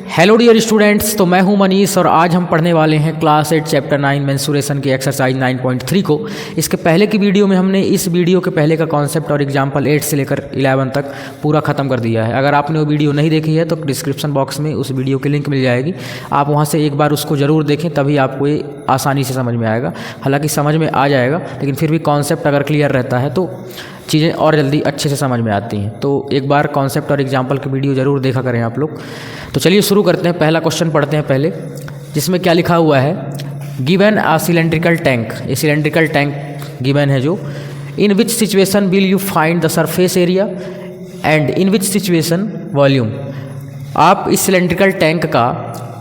Hello dear students, तो मैं हूं मनीष और आज हम पढ़ने वाले हैं क्लास 8 चैप्टर 9 मेंसुरेशन की एक्सरसाइज 9.3 को। इसके पहले की वीडियो में हमने इस वीडियो के पहले का कॉन्सेप्ट और एग्जाम्पल 8 से लेकर 11 तक पूरा ख़त्म कर दिया है। अगर आपने वो वीडियो नहीं देखी है तो डिस्क्रिप्शन बॉक्स में उस वीडियो की लिंक मिल जाएगी, आप वहाँ से एक बार उसको ज़रूर देखें, तभी आपको ये आसानी से समझ में आएगा। हालाँकि समझ में आ जाएगा, लेकिन फिर भी कॉन्सेप्ट अगर क्लियर रहता है तो चीज़ें और जल्दी अच्छे से समझ में आती हैं। तो एक बार कॉन्सेप्ट और एग्जाम्पल की वीडियो ज़रूर देखा करें आप लोग। तो चलिए शुरू करते हैं। पहला क्वेश्चन पढ़ते हैं पहले, जिसमें क्या लिखा हुआ है, गिवन अ सिलेंड्रिकल टैंक। ये सिलेंड्रिकल टैंक गिवन है जो, in which situation will you find the surface area and in which situation volume. आप इस सिलेंड्रिकल टैंक का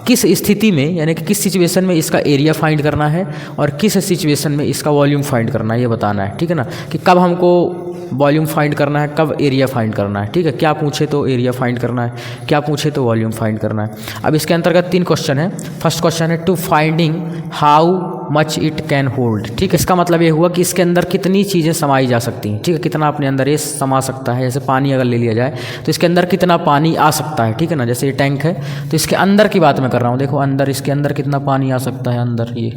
किस स्थिति में, यानी कि किस सिचुएशन में इसका एरिया फाइंड करना है और किस सिचुएशन में इसका वॉल्यूम फाइंड करना है, ये बताना है। ठीक है ना, कि कब हमको वॉल्यूम फाइंड करना है, कब एरिया फाइंड करना है। ठीक है, क्या पूछे तो एरिया फाइंड करना है, क्या पूछे तो वॉल्यूम फाइंड करना है। अब इसके अंतर्गत 3 क्वेश्चन है। फर्स्ट क्वेश्चन है to finding how much it can hold. ठीक है, इसका मतलब ये हुआ कि इसके अंदर कितनी चीज़ें समाई जा सकती हैं। ठीक है, कितना अपने अंदर ये समा सकता है। जैसे पानी अगर ले लिया जाए तो इसके अंदर कितना पानी आ सकता है। ठीक है ना, जैसे ये टैंक है तो इसके अंदर की बात मैं कर रहा हूँ। देखो अंदर, इसके अंदर कितना पानी आ सकता है, अंदर ये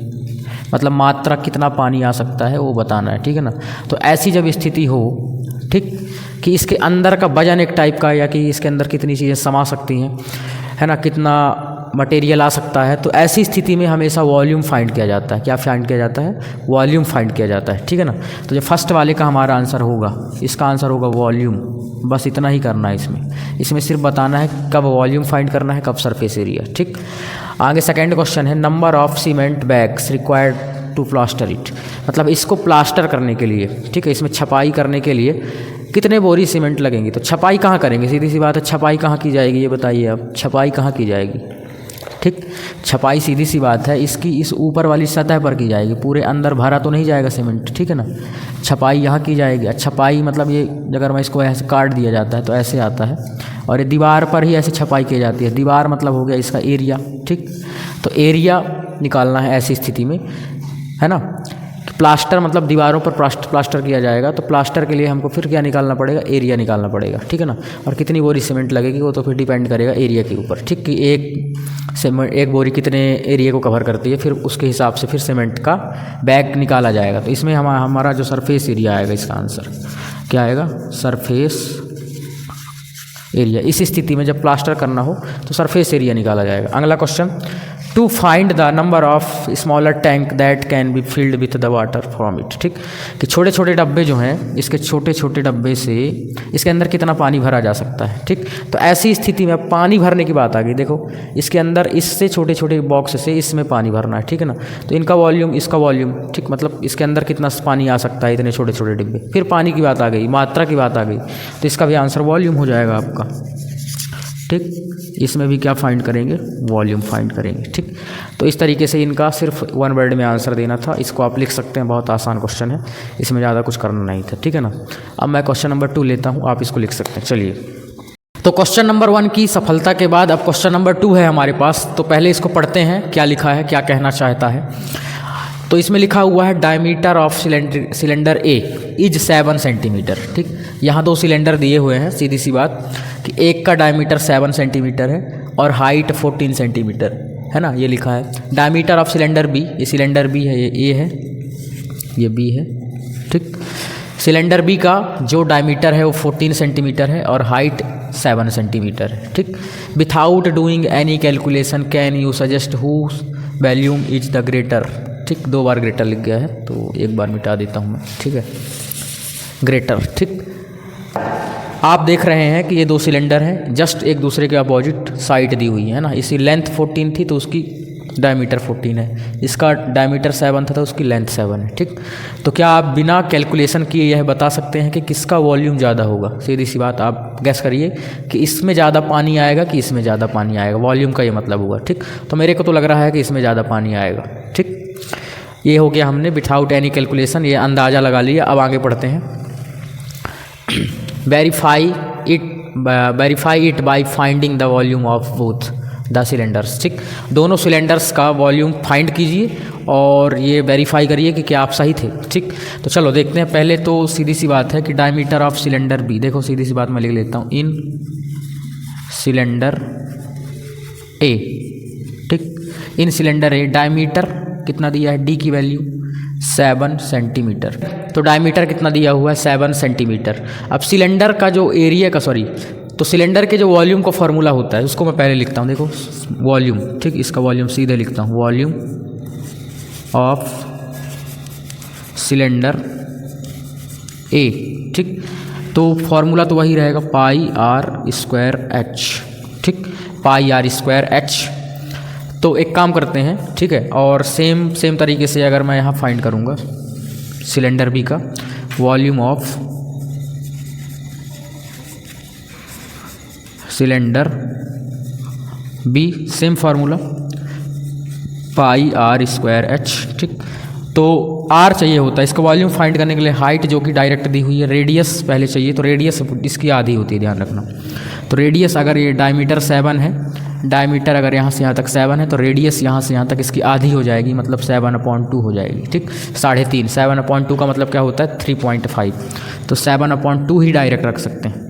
मतलब मात्रा कितना पानी आ सकता है वो बताना है। ठीक है ना, तो ऐसी जब स्थिति हो, ठीक, कि इसके अंदर का वजन एक टाइप का, या कि इसके अंदर कितनी चीज़ें समा सकती हैं, है ना, कितना मटेरियल आ सकता है, तो ऐसी स्थिति में हमेशा वॉल्यूम फाइंड किया जाता है। क्या फाइंड किया जाता है? वॉल्यूम फाइंड किया जाता है। ठीक है ना, तो जो फर्स्ट वाले का हमारा आंसर होगा, इसका आंसर होगा वॉल्यूम। बस इतना ही करना है इसमें सिर्फ बताना है कब वॉल्यूम फाइंड करना है, कब सरफेस एरिया। ठीक, आगे सेकेंड क्वेश्चन है, number of cement bags required to plaster it. मतलब इसको प्लास्टर करने के लिए, ठीक है, इसमें छपाई करने के लिए कितने बोरी सीमेंट लगेंगी। तो छपाई कहाँ करेंगे, सीधी सी बात है, छपाई कहाँ की जाएगी ये बताइए आप, छपाई कहाँ की जाएगी। ठीक, छपाई सीधी सी बात है इसकी इस ऊपर वाली सतह पर की जाएगी, पूरे अंदर भरा तो नहीं जाएगा सीमेंट। ठीक है ना, छपाई यहाँ की जाएगी। छपाई मतलब ये, अगर मैं इसको ऐसे काट दिया जाता है तो ऐसे आता है, और ये दीवार पर ही ऐसे छपाई की जाती है। दीवार मतलब हो गया इसका एरिया। ठीक, तो एरिया निकालना है ऐसी स्थिति में, है ना। प्लास्टर मतलब दीवारों पर प्लास्टर किया जाएगा, तो प्लास्टर के लिए हमको फिर क्या निकालना पड़ेगा, एरिया निकालना पड़ेगा। ठीक है ना, और कितनी बोरी सीमेंट लगेगी वो तो फिर डिपेंड करेगा एरिया के ऊपर। ठीक, कि एक बोरी कितने एरिया को कवर करती है, फिर उसके हिसाब से फिर सीमेंट का बैग निकाला जाएगा। तो इसमें हमारा जो सरफेस एरिया आएगा, इसका आंसर क्या आएगा, सरफेस एरिया। इस स्थिति में जब प्लास्टर करना हो तो सरफेस एरिया निकाला जाएगा। अगला question, to find the number of smaller tank that can be filled with the water from it. ठीक, कि छोटे छोटे डब्बे जो हैं, इसके छोटे छोटे डब्बे से इसके अंदर कितना पानी भरा जा सकता है। ठीक, तो ऐसी स्थिति में अब पानी भरने की बात आ गई। देखो इसके अंदर इससे छोटे छोटे बॉक्स से इसमें पानी भरना है। ठीक है ना, तो इनका वॉल्यूम, इसका वॉल्यूम, ठीक, मतलब इसके अंदर कितना पानी आ सकता है, इतने छोटे छोटे डिब्बे। फिर पानी की बात आ गई, मात्रा की बात आ गई, तो इसका भी आंसर वॉल्यूम हो जाएगा आपका। ठीक, इसमें भी क्या फाइंड करेंगे, वॉल्यूम फाइंड करेंगे। ठीक, तो इस तरीके से इनका सिर्फ 1 वर्ड में आंसर देना था। इसको आप लिख सकते हैं, बहुत आसान क्वेश्चन है, इसमें ज़्यादा कुछ करना नहीं था। ठीक है ना, अब मैं क्वेश्चन नंबर 2 लेता हूँ, आप इसको लिख सकते हैं। चलिए, तो क्वेश्चन नंबर 1 की सफलता के बाद अब क्वेश्चन नंबर 2 है हमारे पास। तो पहले इसको पढ़ते हैं, क्या लिखा है, क्या कहना चाहता है। तो इसमें लिखा हुआ है, diameter of cylinder A is 7 centimetre. ठीक, यहाँ 2 सिलेंडर दिए हुए हैं, सीधी सी बात कि एक का डायमीटर 7 सेंटीमीटर है और हाइट 14 सेंटीमीटर है ना, ये लिखा है। डायमीटर ऑफ सिलेंडर बी, ये सिलेंडर बी है, ये ए है, ये बी है। ठीक, सिलेंडर बी का जो डायमीटर है वो 14 सेंटीमीटर है और हाइट 7 सेंटीमीटर है। ठीक, without doing any calculation can you suggest whose volume is the greater. ठीक, 2 बार ग्रेटर लिख गया है तो एक बार मिटा देता हूँ मैं। ठीक है, ग्रेटर। ठीक, आप देख रहे हैं कि ये 2 सिलेंडर हैं, जस्ट एक दूसरे के अपोजिट साइड दी हुई है ना। इसी लेंथ 14 थी तो उसकी डायमीटर 14 है, इसका डायमीटर 7 था तो उसकी लेंथ 7 है। ठीक, तो क्या आप बिना कैलकुलेशन किए यह बता सकते हैं कि किसका वॉल्यूम ज़्यादा होगा। सीधी सी बात, आप गैस करिए कि इसमें ज़्यादा पानी आएगा कि इसमें ज़्यादा पानी आएगा, वॉल्यूम का ये मतलब हुआ। ठीक, तो मेरे को तो लग रहा है कि इसमें ज़्यादा पानी आएगा। ठीक, ये हो गया हमने विथआउट एनी कैलकुलेशन, ये अंदाज़ा लगा लिया। अब आगे पढ़ते हैं, verify it by finding the volume of both the cylinders. ठीक, दोनों सिलेंडर्स का वॉल्यूम फाइंड कीजिए और ये वेरीफाई करिए कि क्या आप सही थे। ठीक, तो चलो देखते हैं। पहले तो सीधी सी बात है कि डायमीटर ऑफ सिलेंडर बी, देखो सीधी सी बात मैं लिख लेता हूँ, इन सिलेंडर ए, ठीक। इन सिलेंडर ए डायमीटर कितना दिया है, डी की वैल्यू 7 सेंटीमीटर। तो डायमीटर कितना दिया हुआ है, 7 सेंटीमीटर। अब सिलेंडर का जो एरिया का तो सिलेंडर के जो वॉल्यूम का फॉर्मूला होता है उसको मैं पहले लिखता हूँ, देखो वॉल्यूम, ठीक। इसका वॉल्यूम सीधे लिखता हूँ, वॉल्यूम ऑफ सिलेंडर ए, ठीक। तो फॉर्मूला तो वही रहेगा, पाई आर स्क्वायर एच, ठीक, पाई आर स्क्वायर एच। तो एक काम करते हैं, ठीक है, और सेम तरीके से अगर मैं यहाँ फाइंड करूँगा सिलेंडर बी का volume of cylinder B, same formula pi r square h, ठीक। तो आर चाहिए होता है इसका वॉल्यूम फाइंड करने के लिए, हाइट जो कि डायरेक्ट दी हुई है, रेडियस पहले चाहिए, तो रेडियस इसकी आधी होती है, ध्यान रखना। तो रेडियस अगर ये डायमीटर 7 है, डायमीटर अगर यहाँ से यहाँ तक 7 है, तो रेडियस यहाँ से यहाँ तक इसकी आधी हो जाएगी, मतलब 7/2 हो जाएगी, ठीक। 3.5, 7/2 का मतलब क्या होता है 3.5, तो 7/2 ही डायरेक्ट रख सकते हैं।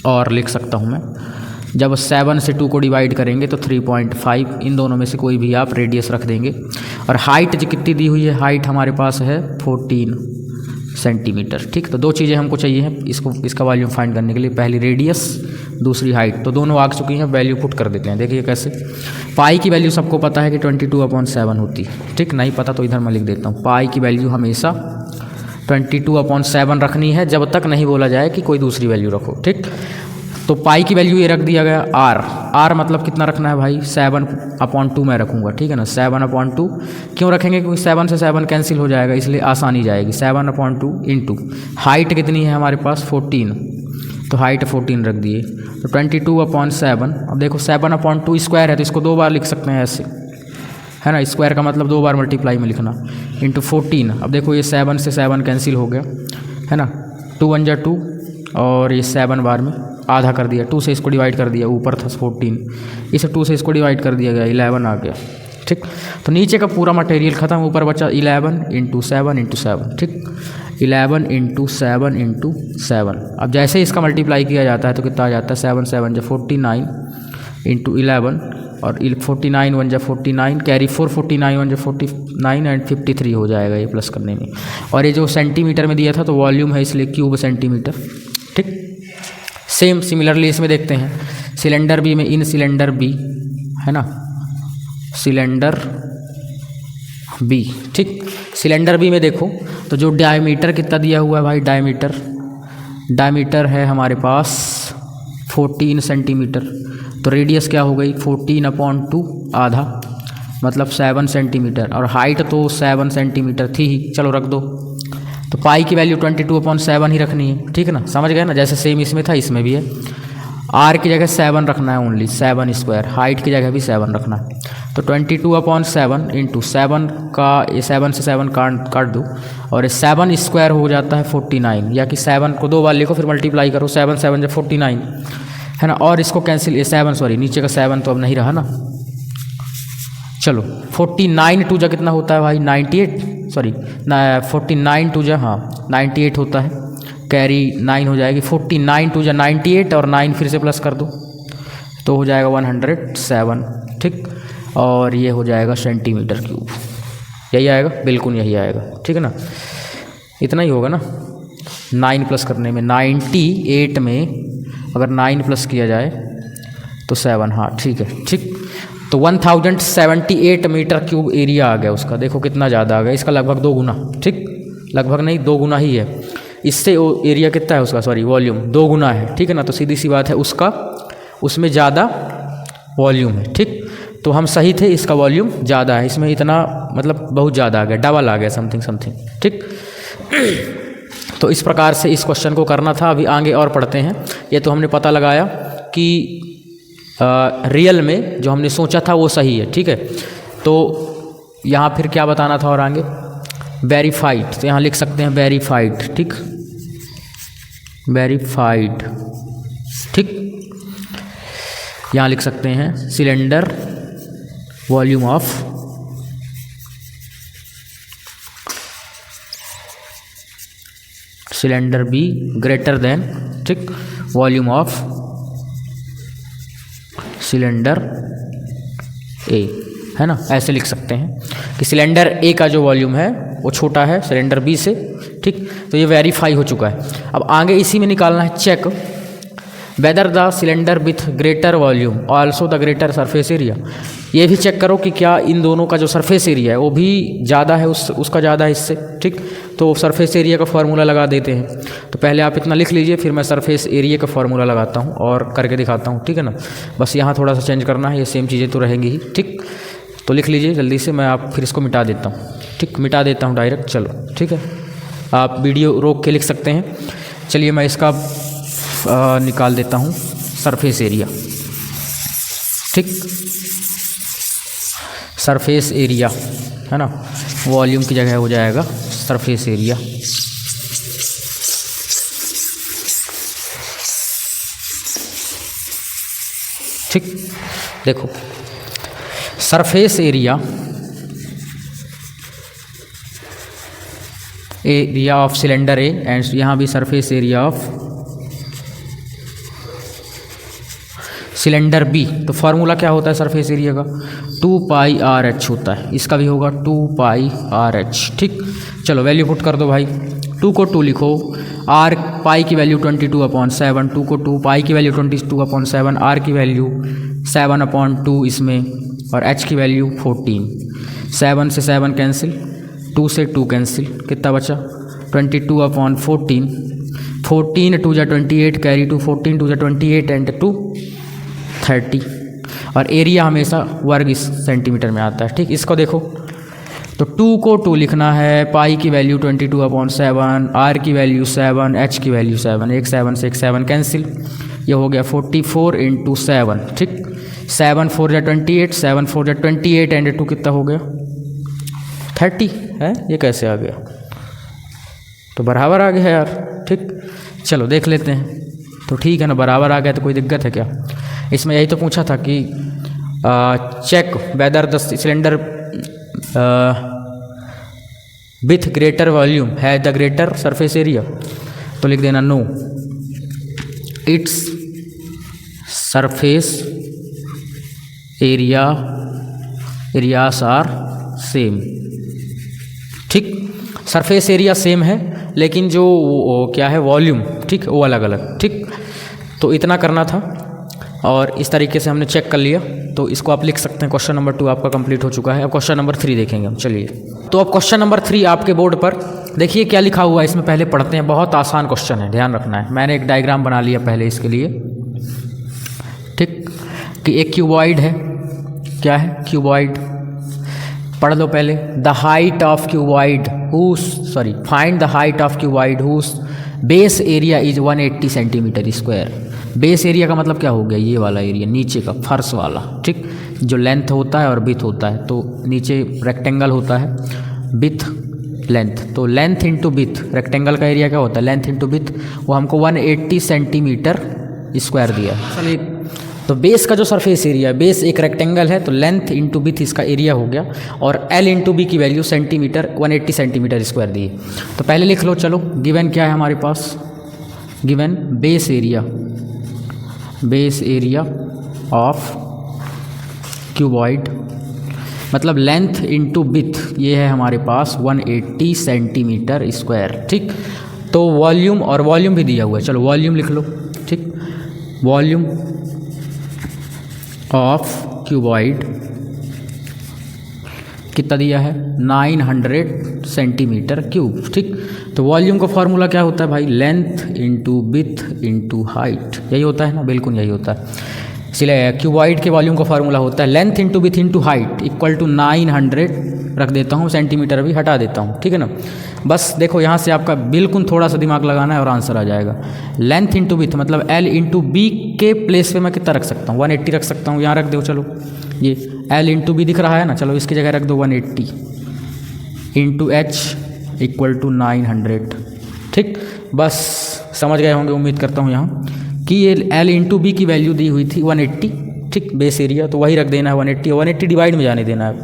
और लिख सकता हूँ मैं, जब 7 से 2 को डिवाइड करेंगे तो 3.5, इन दोनों में से कोई भी आप रेडियस रख देंगे। और हाइट जो कितनी दी हुई है, हाइट हमारे पास है 14 सेंटीमीटर, ठीक। तो दो चीज़ें हमको चाहिए हैं इसका वॉल्यूम फाइंड करने के लिए, पहली रेडियस, दूसरी हाइट। तो दोनों आ चुकी हैं, वैल्यू पुट कर देते हैं। देखिए कैसे, पाई की वैल्यू सबको पता है कि 22/7 होती है, ठीक। नहीं पता तो इधर मैं लिख देता हूँ, पाई की वैल्यू हमेशा 22/7 रखनी है, जब तक नहीं बोला जाए कि कोई दूसरी वैल्यू रखो, ठीक। तो पाई की वैल्यू ये रख दिया गया, आर मतलब कितना रखना है भाई, 7/2 मैं रखूँगा, ठीक है ना। 7/2 क्यों रखेंगे, क्योंकि 7 से 7 कैंसिल हो जाएगा, इसलिए आसानी जाएगी। 7/2 इंटू हाइट कितनी है हमारे पास 14, तो हाइट 14 रख दिए, तो 22/7। अब देखो 7/2 स्क्वायर है तो इसको 2 बार लिख सकते हैं ऐसे, है ना। स्क्वायर का मतलब 2 बार मल्टीप्लाई में लिखना, इंटू 14। अब देखो ये 7 से 7 कैंसिल हो गया, है ना। 2 1 जा 2, और ये 7 बार में आधा कर दिया, 2 से इसको डिवाइड कर दिया, ऊपर था 14, इसे 2 से इसको डिवाइड कर दिया गया, 11 आ गया, ठीक। तो नीचे का पूरा मटेरियल खत्म, ऊपर बचा 11 × 7 × 7, ठीक। 11 × 7 × 7। अब जैसे इसका मल्टीप्लाई किया जाता है तो कितना आ जाता है, 7 7 जा 49 × 11, और 49 1 जा 49, कैरी 4, 49 1 जा 49 एंड 53 हो जाएगा ये प्लस करने में। और ये जो सेंटीमीटर में दिया था तो वॉल्यूम है इसलिए क्यूब सेंटीमीटर, ठीक। सेम सिमिलरली इसमें देखते हैं सिलेंडर बी में, इन सिलेंडर बी, है ना, सिलेंडर बी, ठीक। सिलेंडर बी में देखो तो जो डायमीटर कितना दिया हुआ है भाई, डायमीटर है हमारे पास 14 सेंटीमीटर, तो रेडियस क्या हो गई 14/2, आधा मतलब 7 सेंटीमीटर, और हाइट तो 7 सेंटीमीटर थी ही, चलो रख दो। तो पाई की वैल्यू 22/7 ही रखनी है, ठीक है ना, समझ गए ना। जैसे सेम इसमें था इसमें भी है, आर की जगह 7 रखना है, ओनली 7 स्क्वायर, हाइट की जगह भी 7 रखना है। तो 22/7 इंटू 7 का, ये 7 से 7 काट दो, और ये 7 स्क्वायर हो जाता है 49, या कि 7 को 2 बार लिखो फिर मल्टीप्लाई करो, 7 7 जब 49, है ना। और इसको कैंसिल, ये 7 सॉरी नीचे का 7 तो अब नहीं रहा ना, चलो 49 2 जा कितना होता है भाई 98, सॉरी 49 2 जा, हाँ 98 होता है, कैरी 9 हो जाएगी, 49 2 जा 98, और 9 फिर से प्लस कर दो तो हो जाएगा 107, ठीक। और ये हो जाएगा सेंटीमीटर क्यूब, यही आएगा, बिल्कुल यही आएगा, ठीक है ना। इतना ही होगा ना, 9 प्लस करने में, 98 में अगर 9 प्लस किया जाए तो 7, हाँ ठीक है, ठीक। तो 1078 मीटर क्यूब एरिया आ गया उसका, देखो कितना ज़्यादा आ गया, इसका लगभग 2 गुना, ठीक, लगभग नहीं 2 गुना ही है, इससे एरिया कितना है उसका, सॉरी वॉल्यूम 2 गुना है, ठीक है ना। तो सीधी सी बात है उसका, उसमें ज़्यादा वॉल्यूम है, ठीक। तो हम सही थे, इसका वॉल्यूम ज़्यादा है, इसमें इतना मतलब बहुत ज़्यादा आ गया, डबल आ गया, समथिंग, ठीक। तो इस प्रकार से इस क्वेश्चन को करना था। अभी आगे और पढ़ते हैं। ये तो हमने पता लगाया कि रियल में जो हमने सोचा था वो सही है, ठीक है। तो यहाँ फिर क्या बताना था और आगे, वेरीफाइड, तो यहाँ लिख सकते हैं वेरीफाइड, ठीक, वेरीफाइड, ठीक। यहाँ लिख सकते हैं cylinder volume of cylinder be greater than, ठीक, वॉल्यूम ऑफ सिलेंडर ए, है ना, ऐसे लिख सकते हैं कि सिलेंडर ए का जो वॉल्यूम है वो छोटा है सिलेंडर बी से। ठीक, तो ये वेरीफाई हो चुका है। अब आगे इसी में निकालना है check whether the cylinder with greater volume also the greater surface area. ये भी चेक करो कि क्या इन दोनों का जो सरफेस एरिया है वो भी ज़्यादा है उसका ज़्यादा है इससे। ठीक, तो सरफेस एरिया का फार्मूला लगा देते हैं। तो पहले आप इतना लिख लीजिए, फिर मैं सरफेस एरिया का फार्मूला लगाता हूँ और करके दिखाता हूँ। ठीक है ना, बस यहाँ थोड़ा सा चेंज करना है, ये सेम चीज़ें तो रहेंगी ही। ठीक, तो लिख लीजिए जल्दी से, मैं आप फिर इसको मिटा देता हूँ। ठीक, मिटा देता हूँ डायरेक्ट। चलो ठीक है, आप वीडियो रोक के लिख सकते हैं। चलिए मैं इसका निकाल देता हूँ सरफेस एरिया। ठीक, सरफेस एरिया है ना, वॉल्यूम की जगह हो जाएगा सरफेस एरिया। ठीक, देखो surface area of cylinder A and यहाँ भी surface area of cylinder B. तो फार्मूला क्या होता है सरफेस एरिया का? 2πRh होता है। इसका भी होगा 2πRh। ठीक, चलो वैल्यू पुट कर दो भाई। 2 को 2 लिखो, r पाई की वैल्यू 22/7, 2 को 2, पाई की वैल्यू 22/7, r की वैल्यू 7/2 इसमें, और h की वैल्यू 14। 7 से 7 कैंसिल, 2 से 2 कैंसिल, कितना बचा? 22/14। 14 2 × 28 कैरी टू 14 2 × 28 एंड 2 30। और एरिया हमेशा वर्ग सेंटीमीटर में आता है। ठीक, इसको देखो तो 2 को 2 लिखना है, पाई की वैल्यू 22/7, r की वैल्यू 7, h की वैल्यू 7, एक 7 से एक 7 कैंसिल, ये हो गया 44 × 7। ठीक, 7 4 × 28, 7 4 × 28 एंड 2 कितना हो गया? 30 है। ये कैसे आ गया? तो बराबर आ गया यार। ठीक, चलो देख लेते हैं। तो ठीक है ना, बराबर आ गया तो कोई दिक्कत है क्या? इसमें यही तो पूछा था कि check whether the cylinder with greater volume है द ग्रेटर सरफेस एरिया। तो लिख देना no, it's surface areas are same. ठीक, सरफेस एरिया सेम है लेकिन जो क्या है वॉल्यूम, ठीक, वो अलग अलग। ठीक, तो इतना करना था और इस तरीके से हमने चेक कर लिया। तो इसको आप लिख सकते हैं। क्वेश्चन नंबर 2 आपका कंप्लीट हो चुका है। अब क्वेश्चन नंबर 3 देखेंगे हम। चलिए, तो अब क्वेश्चन नंबर 3 आपके बोर्ड पर देखिए क्या लिखा हुआ है। इसमें पहले पढ़ते हैं, बहुत आसान क्वेश्चन है, ध्यान रखना है। मैंने एक डायग्राम बना लिया पहले इसके लिए। ठीक, कि एक क्यूबॉइड है। क्या है? क्यूबॉइड। पढ़ लो पहले। The height of cuboid find the height of cuboid whose base area is 180 centimetre square. Base area का मतलब क्या हो गया? ये वाला एरिया, नीचे का फर्श वाला। ठीक, जो लेंथ होता है और विड्थ होता है। तो नीचे रेक्टेंगल होता है, विड्थ लेंथ, तो लेंथ इंटू विड्थ। रेक्टेंगल का एरिया क्या होता है? Length into width. वो हमको 180 सेंटीमीटर स्क्वायर दिया है। चलिए, तो बेस का जो सरफेस एरिया है, बेस एक रेक्टेंगल है तो लेंथ इंटू विड्थ इसका एरिया हो गया, और एल इंटू बी की वैल्यू सेंटीमीटर 180 सेंटीमीटर स्क्वायर दी है। तो पहले लिख लो। चलो, गिवन क्या है हमारे पास? Given base area of cuboid, मतलब लेंथ इंटू विड्थ, ये है हमारे पास 180 सेंटीमीटर स्क्वायर। ठीक, तो वॉल्यूम, और वॉल्यूम भी दिया हुआ है। चलो वॉल्यूम लिख लो। ठीक, वॉल्यूम ऑफ क्यूबॉइड कितना दिया है? 900 सेंटीमीटर क्यूब। ठीक, तो वॉल्यूम का फॉर्मूला क्या होता है भाई? Length into width into height, यही होता है ना? बिल्कुल यही होता है। इसलिए क्यूबॉइड के वॉल्यूम का फार्मूला होता है length into width into height equal to 900 रख देता हूँ, सेंटीमीटर भी हटा देता हूँ। ठीक है ना? बस देखो यहाँ से आपका बिल्कुल थोड़ा सा दिमाग लगाना है और आंसर आ जाएगा। लेंथ इंटू विड्थ मतलब एल इंटू बी के प्लेस पे मैं कितना रख सकता हूँ? 180 रख सकता हूँ। यहाँ रख दो। चलो, ये एल इंटू बी दिख रहा है ना, चलो इसकी जगह रख दो 180 इंटू एच इक्वल टू 900। ठीक, बस समझ गए होंगे उम्मीद करता हूँ यहाँ कि ये एल इंटू बी की वैल्यू दी हुई थी 180। ठीक, बेस एरिया तो वही रख देना है 180, 180 डिवाइड में जाने देना है।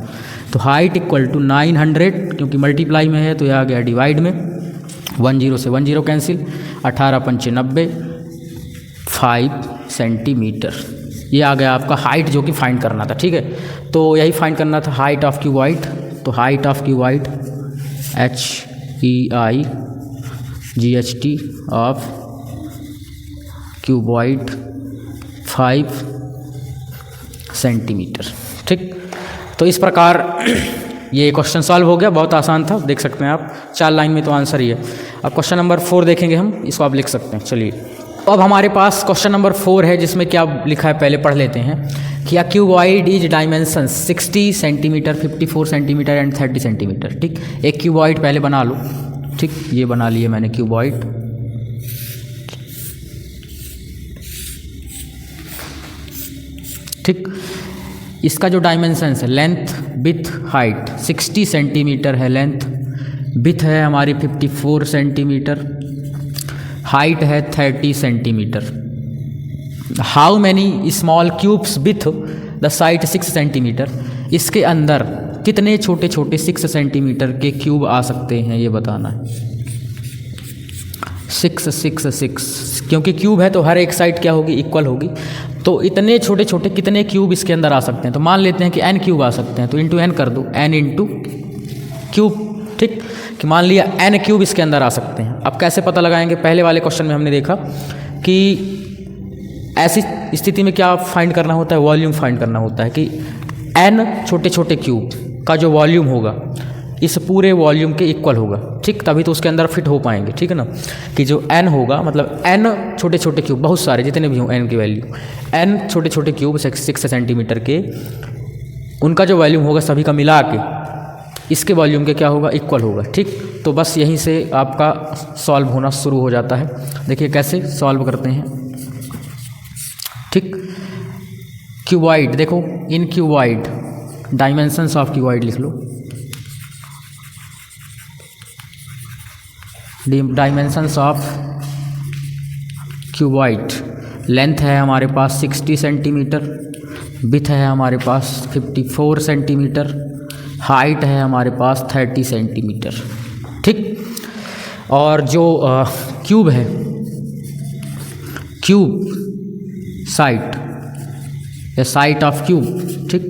तो हाइट इक्वल टू 900, क्योंकि मल्टीप्लाई में है तो यह आ गया डिवाइड में। 10 से 10 कैंसिल, 18 × 5 = 90, 5 सेंटीमीटर। ये आ गया आपका हाइट जो कि फाइंड करना था, ठीक है। तो यही फाइंड करना था हाइट ऑफ क्यूबॉइड। तो height of cuboid HEIGHT of cuboid 5 centimetre, ठीक। तो इस प्रकार ये क्वेश्चन सॉल्व हो गया, बहुत आसान था, देख सकते हैं आप 4 लाइन में तो आंसर ही है। अब क्वेश्चन नंबर 4 देखेंगे हम, इसको आप लिख सकते हैं। चलिए अब हमारे पास क्वेश्चन नंबर 4 है, जिसमें क्या लिखा है पहले पढ़ लेते हैं कि a cuboid is dimension 60 centimetre, 54 centimetre and 30 centimetre, ठीक। एक क्यूबॉइड पहले बना लो, ठीक। ये बना लिए मैंने क्यूबॉइड, ठीक। इसका जो डायमेंशन है लेंथ विथ हाइट 60 सेंटीमीटर है लेंथ, विथ है हमारी 54 सेंटीमीटर, हाइट है 30 centimetre. How many small cubes with the side 6 centimetre, इसके अंदर कितने छोटे छोटे 6 सेंटीमीटर के क्यूब आ सकते हैं ये बताना है। 6 6 6, क्योंकि क्यूब है तो हर एक साइड क्या होगी, इक्वल होगी। तो इतने छोटे छोटे कितने क्यूब इसके अंदर आ सकते हैं, तो मान लेते हैं कि n क्यूब आ सकते हैं, तो इंटू n कर दो, n इंटू क्यूब, ठीक। कि मान लिया n क्यूब इसके अंदर आ सकते हैं। अब कैसे पता लगाएंगे, पहले वाले क्वेश्चन में हमने देखा कि ऐसी स्थिति में क्या फाइंड करना होता है, वॉल्यूम फाइंड करना होता है कि n छोटे छोटे क्यूब का जो वॉल्यूम होगा इस पूरे वॉल्यूम के इक्वल होगा, ठीक। तभी तो उसके अंदर फिट हो पाएंगे, ठीक है ना। कि जो n होगा मतलब n छोटे छोटे क्यूब, बहुत सारे जितने भी हों n की वैल्यू, n छोटे छोटे क्यूब 6 सेंटीमीटर के, उनका जो वॉल्यूम होगा सभी का मिला के इसके वॉल्यूम के क्या होगा, इक्वल होगा, ठीक। तो बस यहीं से आपका सॉल्व होना शुरू हो जाता है। देखिए कैसे सॉल्व करते हैं, ठीक। क्यूबॉइड देखो, इन क्यूबॉइड डायमेंशंस ऑफ क्यूबॉइड लिख लो, डायमेंशंस ऑफ क्यूबॉइड। लेंथ है हमारे पास 60 सेंटीमीटर, विथ है हमारे पास 54 सेंटीमीटर, हाइट है हमारे पास 30 सेंटीमीटर, ठीक। और जो क्यूब है, क्यूब साइट या साइट ऑफ क्यूब, ठीक।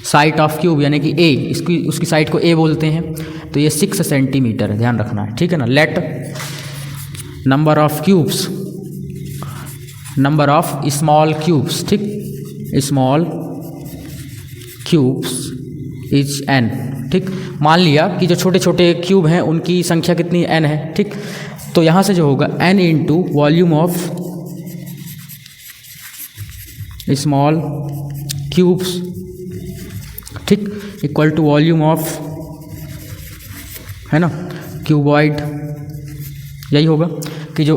साइट ऑफ क्यूब यानी कि ए, इसकी उसकी साइड को ए बोलते हैं, तो ये 6 सेंटीमीटर है, ध्यान रखना है, ठीक है ना। Let number of cubes, number of small cubes, ठीक, स्मॉल क्यूब्स इज n, ठीक। मान लिया कि जो छोटे छोटे क्यूब हैं उनकी संख्या कितनी n है, ठीक। तो यहाँ से जो होगा n into volume of small cubes, ठीक, इक्वल टू वॉल्यूम ऑफ, है ना, क्यूबॉइड। यही होगा कि जो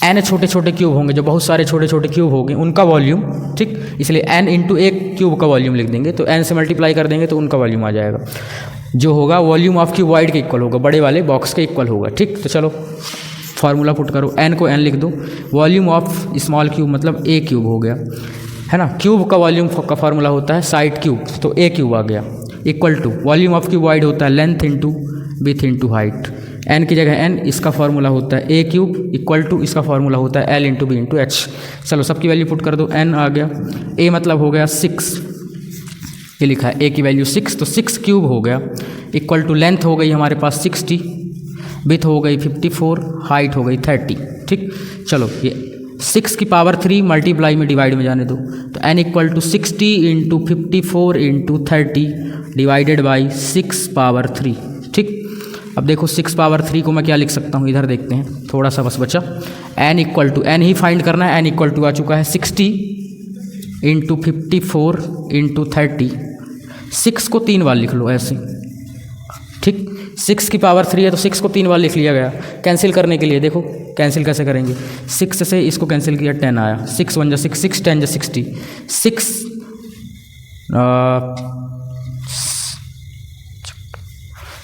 n छोटे छोटे क्यूब होंगे, जो बहुत सारे छोटे छोटे क्यूब होंगे उनका वॉल्यूम, ठीक। इसलिए n इंटू एक क्यूब का वॉल्यूम लिख देंगे, तो n से मल्टीप्लाई कर देंगे तो उनका वॉल्यूम आ जाएगा, जो होगा वॉल्यूम ऑफ क्यूबॉइड के इक्वल होगा, बड़े वाले बॉक्स के इक्वल होगा, ठीक। तो चलो फार्मूला पुट करो, n को n लिख दो, वॉल्यूम ऑफ स्मॉल क्यूब मतलब a क्यूब हो गया, है ना। क्यूब का वॉल्यूम का फार्मूला होता है साइड क्यूब, तो a क्यूब आ गया, equal to volume of cuboid होता है length into width into height, n की जगह n, इसका फार्मूला होता है a क्यूब, इक्वल टू इसका फार्मूला होता है l into b into h. चलो सबकी वैल्यू पुट कर दो, n आ गया, a मतलब हो गया 6, ये लिखा है a की वैल्यू 6, तो 6 क्यूब हो गया, इक्वल टू लेंथ हो गई हमारे पास 60, विथ हो गई 54, हाइट हो गई 30, ठीक। चलो ये 6 की पावर 3 मल्टीप्लाई में डिवाइड में जाने दो, तो n equal to 60 into 54 into 30 divided by 6 power 3, ठीक। अब देखो 6 पावर 3 को मैं क्या लिख सकता हूँ, इधर देखते हैं, थोड़ा सा बस बचा। n इक्वल टू, n ही फाइंड करना है, n इक्वल टू आ चुका है 60 इंटू 54 इंटू 30, 6 को 3 बार लिख लो ऐसे, ठीक। 6 की पावर 3 है तो 6 को 3 बार लिख लिया गया। कैंसिल करने के लिए देखो कैंसिल कैसे करेंगे, 6 से इसको कैंसिल किया 10 आया, 6 1 जा 6, 6 10 जा 60,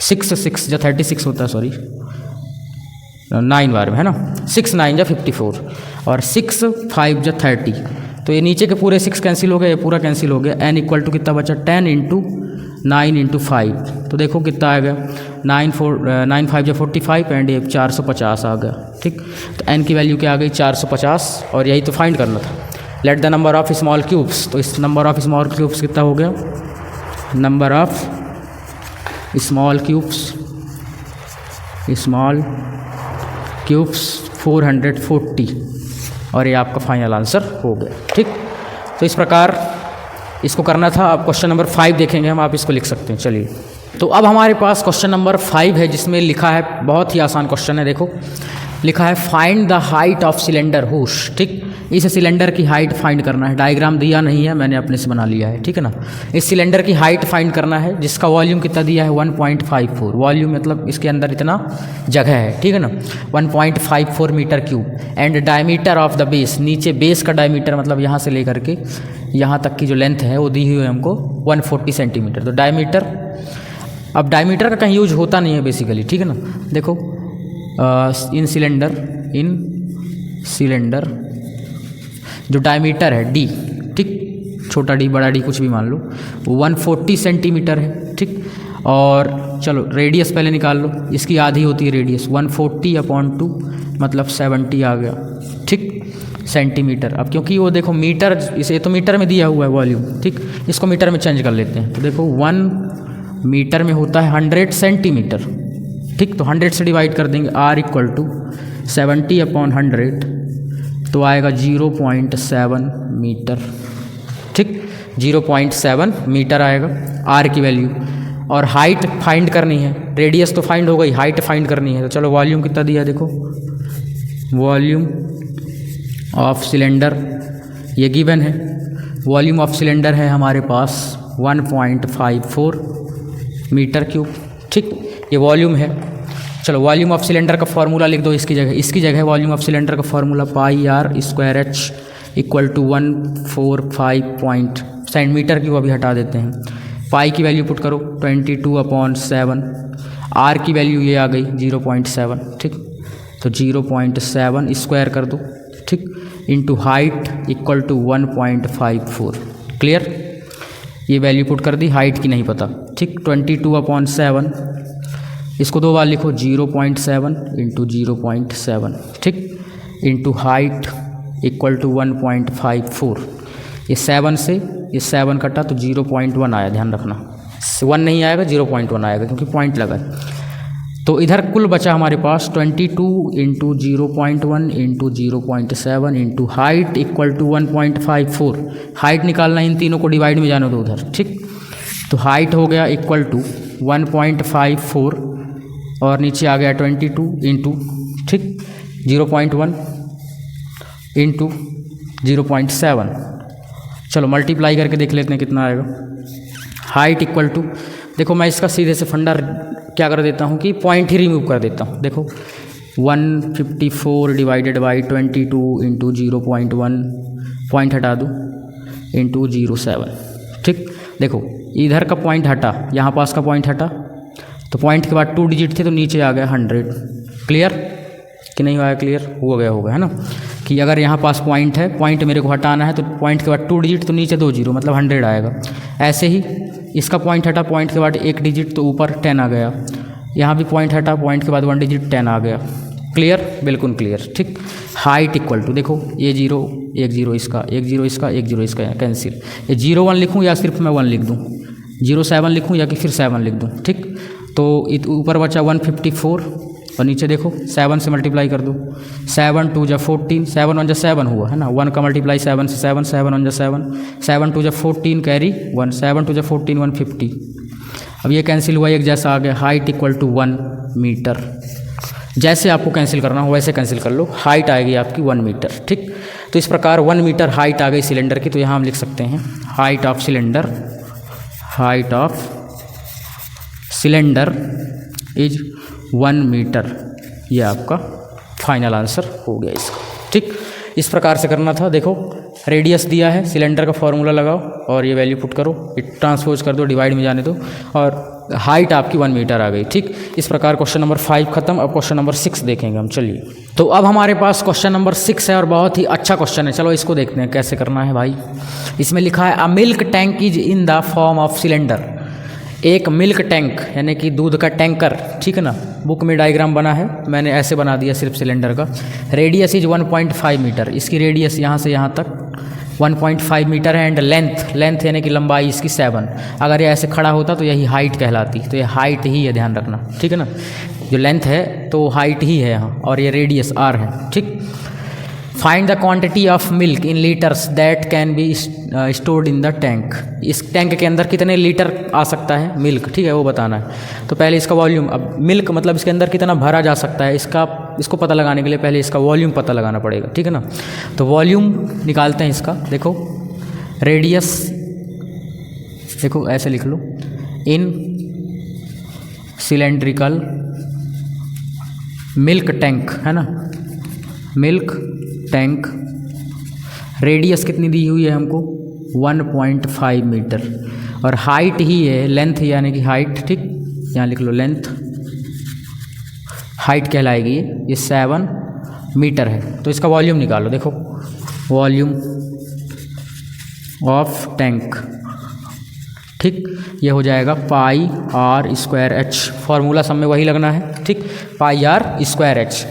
6 6 जा 36 होता है, सॉरी 9 बार में, है ना। 6 9 जा 54 और 6 5 जा 30, तो ये नीचे के पूरे 6 कैंसिल हो गए, ये पूरा कैंसिल हो गया। n इक्वल टू कितना बचा, 10 इंटू 9 इंटू 5, तो देखो कितना आ गया, 9 5 जा 45 एंड ये 450 आ गया। ठीक। तो n की वैल्यू क्या आ गई 450 और यही तो फाइंड करना था। Let the number of small cubes, तो इस नंबर ऑफ स्मॉल क्यूब्स कितना हो गया, नंबर ऑफ स्मॉल क्यूब्स 440 और ये आपका फाइनल आंसर हो गया। ठीक, तो इस प्रकार इसको करना था। अब क्वेश्चन नंबर 5 देखेंगे हम, आप इसको लिख सकते हैं। चलिए, तो अब हमारे पास क्वेश्चन नंबर 5 है जिसमें लिखा है, बहुत ही आसान क्वेश्चन है। देखो लिखा है find the height of cylinder हुश। ठीक, इस सिलेंडर की हाइट फाइंड करना है। डायग्राम दिया नहीं है, मैंने अपने से बना लिया है। ठीक है ना। इस सिलेंडर की हाइट फाइंड करना है जिसका वॉल्यूम कितना दिया है 1.54। वॉल्यूम मतलब इसके अंदर इतना जगह है। ठीक है ना, 1.54 metre cube. And diameter of the base, नीचे बेस का डायमीटर मतलब यहाँ से लेकर के यहाँ तक की जो लेंथ है वो दी हुई है हमको 140 सेंटीमीटर। तो डायमीटर, अब डायमीटर का कहीं यूज होता नहीं है बेसिकली। ठीक है ना। देखो इन सिलेंडर जो डायमीटर है d, ठीक, छोटा d बड़ा d कुछ भी मान लो, 140 सेंटीमीटर है। ठीक, और चलो रेडियस पहले निकाल लो, इसकी आधी होती है रेडियस, 140/2 मतलब 70 आ गया। ठीक, सेंटीमीटर। अब क्योंकि वो देखो मीटर, इसे तो मीटर में दिया हुआ है वॉल्यूम। ठीक, इसको मीटर में चेंज कर लेते हैं। तो देखो 1 मीटर में होता है 100 सेंटीमीटर। ठीक, तो 100 से डिवाइड कर देंगे, r = 70/100 तो आएगा 0.7 मीटर। ठीक, 0.7 मीटर आएगा r की वैल्यू। और हाइट फाइंड करनी है, रेडियस तो फाइंड हो गई, हाइट फाइंड करनी है। तो चलो वॉल्यूम कितना दिया, देखो वॉल्यूम ऑफ सिलेंडर ये गिवन है। वॉल्यूम ऑफ सिलेंडर है हमारे पास 1.54 मीटर क्यूब। ठीक, ये वॉल्यूम है। चलो वॉल्यूम ऑफ सिलेंडर का फॉर्मूला लिख दो इसकी जगह वॉल्यूम ऑफ सिलेंडर का फॉर्मूला πr² = 145 सेंटीमीटर क्यूब अभी हटा देते हैं। पाई की वैल्यू पुट करो 22/7, आर की वैल्यू ये आ गई 0.7। ठीक, तो 0.7 स्क्वायर कर दो। ठीक, इंटू हाइट = 1.54। क्लियर, ये वैल्यू पुट कर दी, हाइट की नहीं पता। ठीक, 22/7 इसको 2 बार लिखो, 0.7 × 0.7। ठीक, इंटू हाइट = 1.54। ये 7 से ये 7 कटा तो 0.1 आया, ध्यान रखना 1 नहीं आएगा, 0.1 आएगा क्योंकि पॉइंट लगा। तो इधर कुल बचा हमारे पास 22 × 0.1 × 0.7 इंटू हाइट = 1.54। हाइट निकालना, इन तीनों को डिवाइड में जाने दो उधर। ठीक, तो हाइट हो गया = 1.54 और नीचे आ गया 22 इंटू, ठीक, 0.1 इंटू 0.7। चलो मल्टीप्लाई करके देख लेते हैं कितना आएगा। हाइट = देखो मैं इसका सीधे से फंडा क्या कर देता हूँ कि पॉइंट ही रिमूव कर देता हूँ। देखो 154 / 22 इंटू 0.1, पॉइंट हटा दूँ, इंटू 0.7। ठीक, देखो इधर का पॉइंट हटा, यहाँ पास का पॉइंट हटा, तो पॉइंट के बाद 2 डिजिट थे तो नीचे आ गया 100। क्लियर कि नहीं आया? क्लियर हो गया होगा, है ना, कि अगर यहाँ पास पॉइंट है, पॉइंट मेरे को हटाना है तो पॉइंट के बाद 2 डिजिट तो नीचे 2 जीरो मतलब 100 आएगा। ऐसे ही इसका पॉइंट हटा, पॉइंट के बाद 1 डिजिट तो ऊपर 10 आ गया। यहाँ भी पॉइंट हटा, पॉइंट के बाद 1 डिजिट 10 आ गया। क्लियर, बिल्कुल क्लियर। ठीक, हाइट = देखो ये 0 1 0 इसका, 1 0 इसका, 1 0 इसका, कैंसिल। ये 0 1 लिखूँ या सिर्फ मैं 1 लिख दूँ, 0.7 लिखूँ या कि फिर 7 लिख दूँ। ठीक, तो ऊपर बचा 154 और नीचे देखो 7 से मल्टीप्लाई कर दो, 7 2 × 14, 7 1 × 7 हुआ, है ना, 1 का मल्टीप्लाई 7 से 7, 7 1 × 7, 7 2 × 14 कैरी 1, 7 2 × 14 150। अब ये कैंसिल हुआ, एक जैसा आ गया। Height = 1 metre. जैसे आपको कैंसिल करना हो वैसे कैंसिल कर लो, हाइट आएगी आपकी 1 मीटर। ठीक, तो इस प्रकार 1 मीटर हाइट आ गई सिलेंडर की। तो यहाँ हम लिख सकते हैं height of cylinder is 1 metre. ये आपका फाइनल आंसर हो गया इसका। ठीक, इस प्रकार से करना था। देखो रेडियस दिया है, सिलेंडर का फॉर्मूला लगाओ और ये वैल्यू पुट करो, ट्रांसपोज कर दो, डिवाइड में जाने दो और हाइट आपकी 1 मीटर आ गई। ठीक, इस प्रकार क्वेश्चन नंबर 5 खत्म। अब क्वेश्चन नंबर 6 देखेंगे हम। चलिए, तो अब हमारे पास क्वेश्चन नंबर 6 है और बहुत ही अच्छा क्वेश्चन है। चलो इसको देखते हैं कैसे करना है भाई। इसमें लिखा है a milk tank is in the form of cylinder. एक मिल्क टैंक यानी कि दूध का टैंकर, ठीक है ना, बुक में डायग्राम बना है, मैंने ऐसे बना दिया सिर्फ सिलेंडर का। रेडियस इज 1.5 मीटर, इसकी रेडियस यहाँ से यहाँ तक 1.5 मीटर है। एंड लेंथ यानी कि लंबाई इसकी 7। अगर ये ऐसे खड़ा होता तो यही हाइट कहलाती, तो ये हाइट ही है, ध्यान रखना, ठीक है ना। जो लेंथ है तो हाइट ही है यहाँ, और ये रेडियस r है, ठीक। Find the quantity of milk in litres that can be stored in the tank. इस टैंक के अंदर कितने लीटर आ सकता है मिल्क, ठीक है, वो बताना है। तो पहले इसका वॉल्यूम, अब मिल्क मतलब इसके अंदर कितना भरा जा सकता है, इसको पता लगाने के लिए पहले इसका वॉल्यूम पता लगाना पड़ेगा, ठीक है ना। तो वॉल्यूम निकालते हैं इसका। देखो रेडियस, देखो ऐसे लिख लो, इन सिलेंड्रिकल मिल्क टैंक, है ना, मिल्क टैंक। रेडियस कितनी दी हुई है हमको 1.5 मीटर, और हाइट ही है, लेंथ यानी कि हाइट, ठीक, यहाँ लिख लो लेंथ, हाइट कहलाएगी ये 7 मीटर है। तो इसका वॉल्यूम निकालो। देखो वॉल्यूम ऑफ टैंक, ठीक, ये हो जाएगा पाई r स्क्वायर h। फॉर्मूला सब में वही लगना है, ठीक, पाई r स्क्वायर h।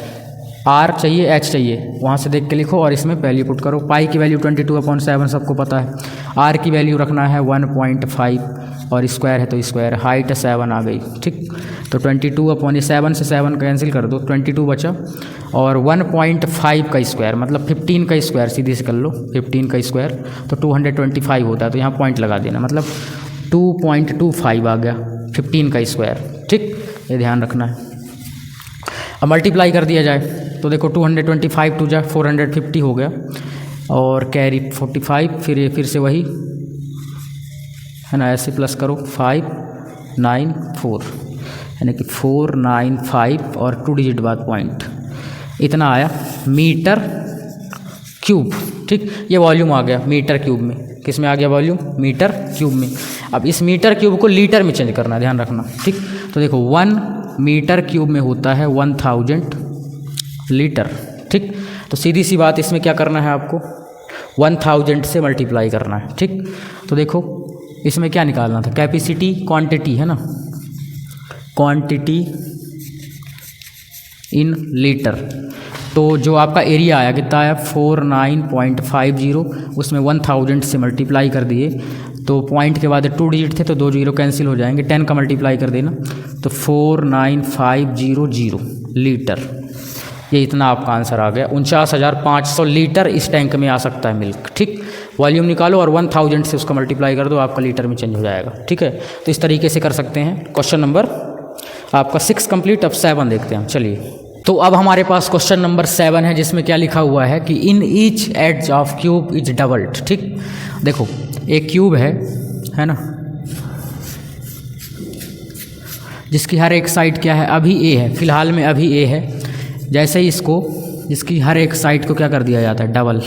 r चाहिए, h चाहिए, वहाँ से देख के लिखो और इसमें वैल्यू पुट करो। पाई की वैल्यू 22/7 सबको पता है, r की वैल्यू रखना है 1.5, और स्क्वायर है तो स्क्वायर, हाइट 7 आ गई, ठीक। तो 22/7 से 7 कैंसिल कर दो, 22 बचा, और 1.5 का स्क्वायर मतलब 15 का स्क्वायर, सीधे से कर लो 15 का स्क्वायर, तो 225 होता है। तो यहाँ पॉइंट लगा देना, मतलब 2.25 आ गया 15 का स्क्वायर, ठीक, ये ध्यान रखना है। अब मल्टीप्लाई कर दिया जाए तो देखो 225 टू जा 450 हो गया, और कैरी 45, फिर ये फिर से वही है ना, ऐसे प्लस करो 594, यानी कि 495 और 2 डिजिट बाद पॉइंट, इतना आया मीटर क्यूब, ठीक। ये वॉल्यूम आ गया मीटर क्यूब में, किस में आ गया वॉल्यूम, मीटर क्यूब में। अब इस मीटर क्यूब को लीटर में चेंज करना, ध्यान रखना, ठीक। तो देखो 1 मीटर क्यूब में होता है 1000 लीटर, ठीक। तो सीधी सी बात, इसमें क्या करना है आपको, 1000 से मल्टीप्लाई करना है, ठीक। तो देखो इसमें क्या निकालना था, कैपेसिटी क्वांटिटी है ना, क्वांटिटी इन लीटर। तो जो आपका एरिया आया कितना आया 49.50, उसमें 1000 से मल्टीप्लाई कर दिए, तो पॉइंट के बाद 2 डिजिट थे तो 2 जीरो कैंसिल हो जाएंगे, 10 का मल्टीप्लाई कर देना, तो 49500 लीटर। ये इतना आपका आंसर आ गया, 49,500 लीटर इस टैंक में आ सकता है मिल्क, ठीक। वॉल्यूम निकालो और 1000 से उसका मल्टीप्लाई कर दो, आपका लीटर में चेंज हो जाएगा, ठीक है। तो इस तरीके से कर सकते हैं। क्वेश्चन नंबर आपका 6 कंप्लीट। अब 7 देखते हैं हम, चलिए। तो अब हमारे पास क्वेश्चन नंबर 7 है, जिसमें क्या लिखा हुआ है कि in each edge of cube is doubled, ठीक। देखो एक क्यूब है ना, जिसकी हर एक साइड क्या है, अभी ए है, फिलहाल में अभी ए है। जैसे ही इसको, इसकी हर एक साइड को क्या कर दिया जाता है, डबल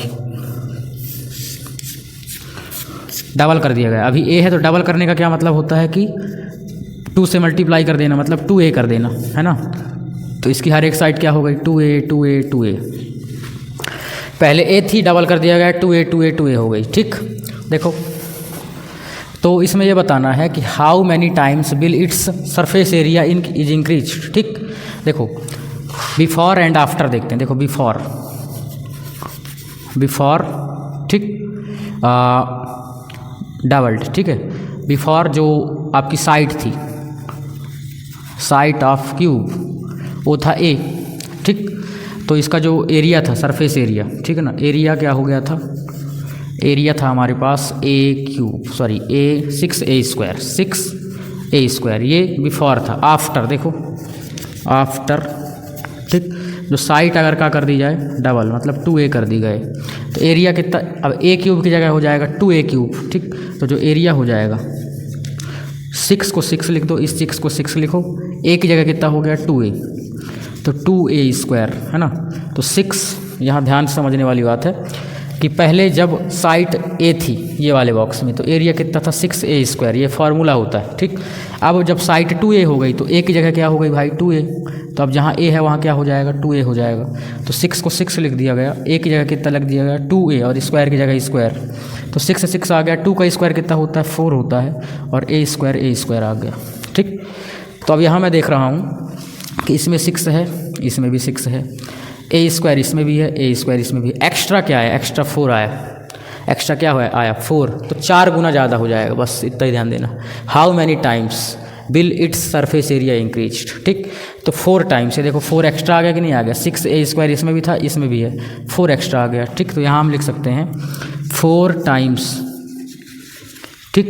कर दिया गया। अभी ए है तो डबल करने का क्या मतलब होता है कि 2 से मल्टीप्लाई कर देना, मतलब 2a कर देना, है ना। तो इसकी हर एक साइड क्या हो गई, 2a। पहले a थी, डबल कर दिया गया, 2a हो गई, ठीक। देखो तो इसमें ये बताना है कि how many times will its surface area is increase, ठीक। देखो बिफोर एंड आफ्टर देखते हैं। देखो बिफोर ठीक, डबल्ड, ठीक है। बिफोर जो आपकी साइड थी, साइड ऑफ क्यूब, वो था ए, ठीक। तो इसका जो एरिया था, सरफेस एरिया, ठीक है ना, एरिया क्या हो गया था, एरिया था हमारे पास a स्क्वायर, ये बिफोर था। आफ्टर देखो, आफ्टर, ठीक। जो साइड अगर क्या कर दी जाए, डबल, मतलब 2a कर दी गए, तो एरिया कितना, अब a क्यूब की जगह हो जाएगा 2a क्यूब, ठीक। तो जो एरिया हो जाएगा, 6 को 6 लिख दो, इस 6 को 6 लिखो, a की जगह कितना हो गया 2a, तो 2a स्क्वायर, है ना। तो 6, यहाँ ध्यान से समझने वाली बात है कि पहले जब साइट ए थी ये वाले बॉक्स में तो एरिया कितना था 6a², ये फार्मूला होता है। ठीक, अब जब साइट 2a हो गई तो ए की जगह क्या हो गई भाई 2a, तो अब जहाँ ए है वहाँ क्या हो जाएगा 2a हो जाएगा। तो 6 को 6 लिख दिया गया, ए की जगह कितना लिख दिया गया 2a और स्क्वायर की जगह स्क्वायर, तो 6 से 6 आ गया, 2 का स्क्वायर कितना होता है 4 होता है और a² आ गया। ठीक, तो अब यहाँ मैं देख रहा हूँ कि इसमें 6 है, इसमें भी 6 है, a² इसमें भी है, a² इसमें भी है, एक्स्ट्रा क्या है, एक्स्ट्रा 4 आया, एक्स्ट्रा क्या हुआ आया 4, तो 4 गुना ज़्यादा हो जाएगा, बस इतना ही ध्यान देना। How many times will its surface area increase. ठीक, तो 4 टाइम्स, ये देखो 4 एक्स्ट्रा आ गया कि नहीं आ गया, 6a² इसमें भी था इसमें भी है, 4 एक्स्ट्रा आ गया। ठीक, तो यहाँ हम लिख सकते हैं 4 टाइम्स, ठीक,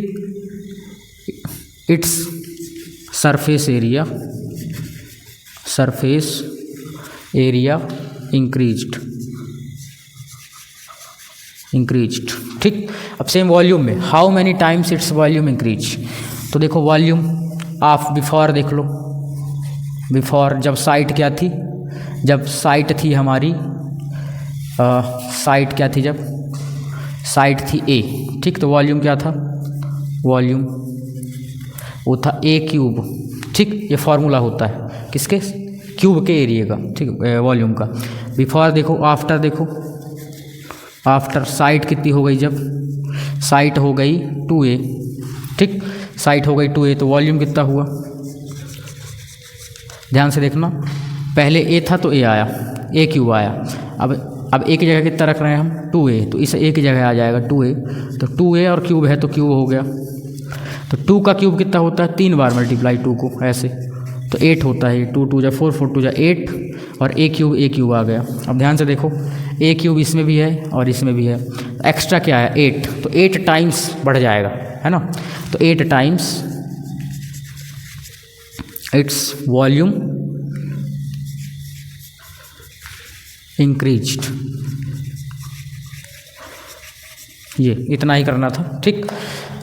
इट्स सरफेस एरिया इंक्रीज्ड। ठीक, अब सेम वॉल्यूम में how many times its volume increase, तो देखो वॉल्यूम ऑफ बिफोर देख लो, बिफोर जब साइट क्या थी, जब साइट थी हमारी साइट क्या थी, जब साइट थी ए। ठीक, तो वॉल्यूम क्या था, वॉल्यूम वो था a³। ठीक, ये फार्मूला होता है किसके, क्यूब के एरिया का, ठीक, वॉल्यूम का। बिफोर देखो, आफ्टर देखो, आफ्टर साइट कितनी हो गई, जब साइट हो गई 2a। ठीक, साइट हो गई 2a तो वॉल्यूम कितना हुआ, ध्यान से देखना, पहले a था तो a आया, a³ आया, अब a की जगह कितना रख रहे हैं हम 2a, तो इस a की जगह आ जाएगा 2a, तो 2a और क्यूब है तो क्यूब हो गया, तो 2 का क्यूब कितना होता है 3 बार मल्टीप्लाई 2 को ऐसे, तो 8 होता है, 2 2 जा 4 4 2 जा 8 और a³ आ गया। अब ध्यान से देखो a³ इसमें भी है और इसमें भी है, एक्स्ट्रा क्या है 8, तो 8 टाइम्स बढ़ जाएगा, है ना, तो 8 टाइम्स इट्स वॉल्यूम इंक्रीज्ड। ये इतना ही करना था। ठीक,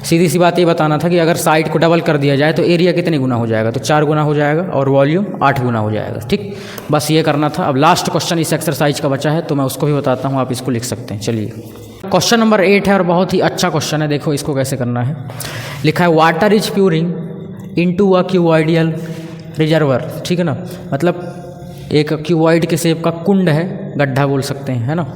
सीधी सी बात ये बताना था कि अगर साइड को डबल कर दिया जाए तो एरिया कितने गुना हो जाएगा, तो 4 गुना हो जाएगा और वॉल्यूम 8 गुना हो जाएगा। ठीक, बस ये करना था। अब लास्ट क्वेश्चन इस एक्सरसाइज का बचा है तो मैं उसको भी बताता हूँ, आप इसको लिख सकते हैं। चलिए, क्वेश्चन नंबर 8 है और बहुत ही अच्छा क्वेश्चन है। देखो इसको कैसे करना है, लिखा है water is pouring into a cuboidal reservoir. ठीक है ना, मतलब एक क्यूबॉइड के शेप का कुंड है, गड्ढा बोल सकते हैं, है ना।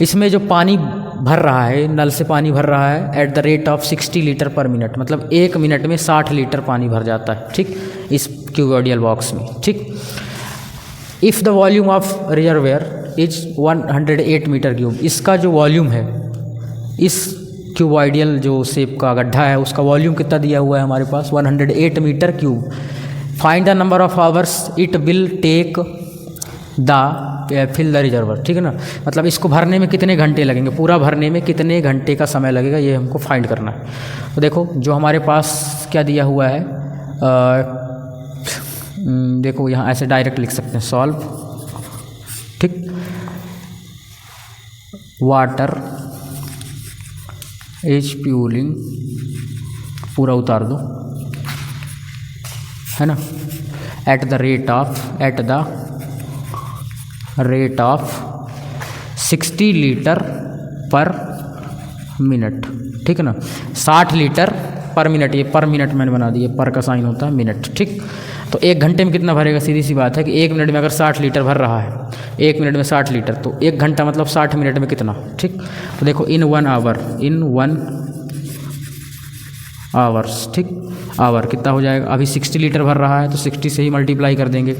इसमें जो पानी भर रहा है, नल से पानी भर रहा है at the rate of 60 litre पर मिनट, मतलब 1 मिनट में 60 लीटर पानी भर जाता है। ठीक, इस क्यूबॉइडियल बॉक्स में। ठीक, if the volume of reservoir is 108 metre cube, इसका जो वॉल्यूम है, इस क्यूबॉइडियल जो शेप का गड्ढा है उसका वॉल्यूम कितना दिया हुआ है हमारे पास 108 metre cube. Find the number of hours it will take the fill the reservoir. ठीक है ना, मतलब इसको भरने में कितने घंटे लगेंगे, पूरा भरने में कितने घंटे का समय लगेगा, ये हमको फाइंड करना है। तो देखो जो हमारे पास क्या दिया हुआ है, देखो यहाँ ऐसे डायरेक्ट लिख सकते हैं, सॉल्व। ठीक, वाटर इज प्यूरिंग, पूरा उतार दो, है ना, at the rate of 60 litre पर मिनट। ठीक है ना, 60 लीटर पर मिनट, ये पर मिनट मैंने बना दिया, पर का साइन होता है मिनट। ठीक, तो 1 घंटे में कितना भरेगा, सीधी सी बात है कि 1 मिनट में अगर 60 लीटर भर रहा है, 1 मिनट में 60 लीटर, तो 1 घंटा मतलब 60 मिनट में कितना। ठीक, तो देखो इन 1 आवर्स, ठीक, आवर कितना हो जाएगा, अभी 60 लीटर भर रहा है तो 60 से ही मल्टीप्लाई कर देंगे,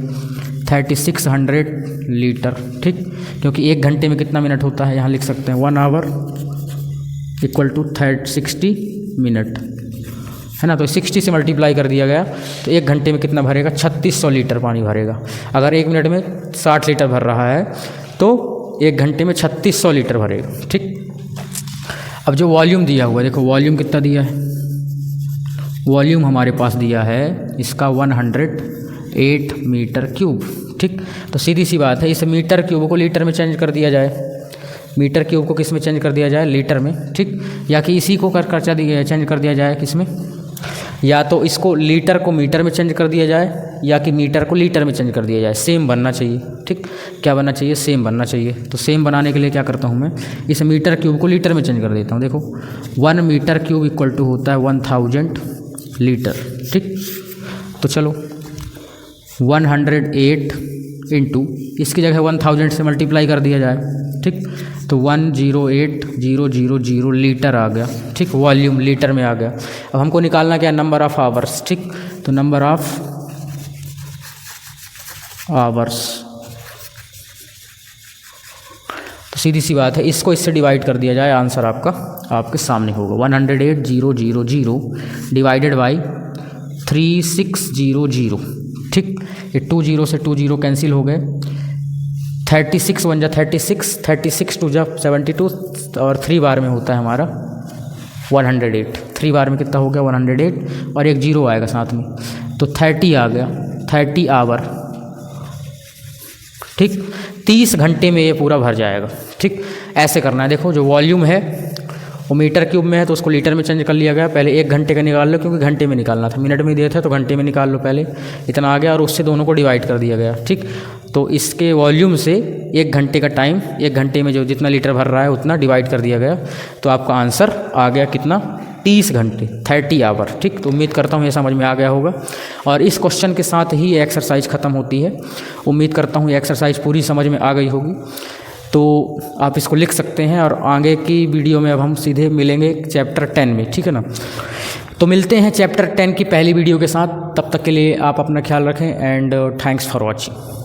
3600 लीटर। ठीक, क्योंकि 1 घंटे में कितना मिनट होता है, यहाँ लिख सकते हैं 1 आवर इक्वल टू 60 मिनट, है ना। तो 60 से मल्टीप्लाई कर दिया गया तो 1 घंटे में कितना भरेगा, 3600 लीटर पानी भरेगा। अगर 1 मिनट में 60 लीटर भर रहा है तो 1 घंटे में 3600 लीटर भरेगा। ठीक, अब जो वॉल्यूम दिया हुआ है, देखो वॉल्यूम कितना दिया है, वॉल्यूम हमारे पास दिया है इसका 108 मीटर क्यूब। ठीक, तो सीधी सी बात है, इस मीटर क्यूब को लीटर में चेंज कर दिया जाए, मीटर क्यूब को किस में चेंज कर दिया जाए, लीटर में। ठीक, या कि इसी को चेंज कर दिया जाए किस में, या तो इसको लीटर को मीटर में चेंज कर दिया जाए या कि मीटर को लीटर में चेंज कर दिया जाए, सेम बनना चाहिए। ठीक, क्या बनना चाहिए? सेम बनना चाहिए। तो सेम बनाने के लिए क्या करता हूँ मैं, इस मीटर क्यूब को लीटर में चेंज कर देता हूँ। देखो 1 मीटर क्यूब इक्वल टू होता है 1000 लीटर। ठीक, तो चलो 108 इंटू इसकी जगह 1000 से मल्टीप्लाई कर दिया जाए। ठीक, तो 108000 लीटर आ गया। ठीक, वॉल्यूम लीटर में आ गया। अब हमको निकालना क्या है? Number of hours. ठीक, तो नंबर ऑफ आवर्स, तो सीधी सी बात है, इसको इससे डिवाइड कर दिया जाए, आंसर आपका आपके सामने होगा 108000 डिवाइडेड बाई 3600। ठीक, ये 2 0 से 2 0 कैंसिल हो गए। 36 1 जा 36 2 जा 72 और 3 बार में होता है हमारा 108। 3 बार में कितना हो गया? 108 और एक 0 आएगा साथ में, तो 30 आ गया, 30 आवर। ठीक, 30 घंटे में ये पूरा भर जाएगा। ठीक, ऐसे करना है। देखो जो वॉल्यूम है वो मीटर क्यूब में है तो उसको लीटर में चेंज कर लिया गया। पहले 1 घंटे का निकाल लो, क्योंकि घंटे में निकालना था, मिनट में दिए थे तो घंटे में निकाल लो। पहले इतना आ गया और उससे दोनों को डिवाइड कर दिया गया। ठीक, तो इसके वॉल्यूम से 1 घंटे का टाइम, 1 घंटे में जो जितना लीटर भर रहा है उतना डिवाइड कर दिया गया। तो आपका आंसर आ गया कितना? 30 घंटे, 30 आवर। ठीक, तो उम्मीद करता हूँ ये समझ में आ गया होगा। और इस क्वेश्चन के साथ ही ये एक्सरसाइज ख़त्म होती है। उम्मीद करता हूँ ये एक्सरसाइज पूरी समझ में आ गई होगी। तो आप इसको लिख सकते हैं और आगे की वीडियो में अब हम सीधे मिलेंगे चैप्टर 10 में। ठीक है ना? तो मिलते हैं चैप्टर 10 की पहली वीडियो के साथ। तब तक के लिए आप अपना ख्याल रखें एंड थैंक्स फॉर वॉचिंग।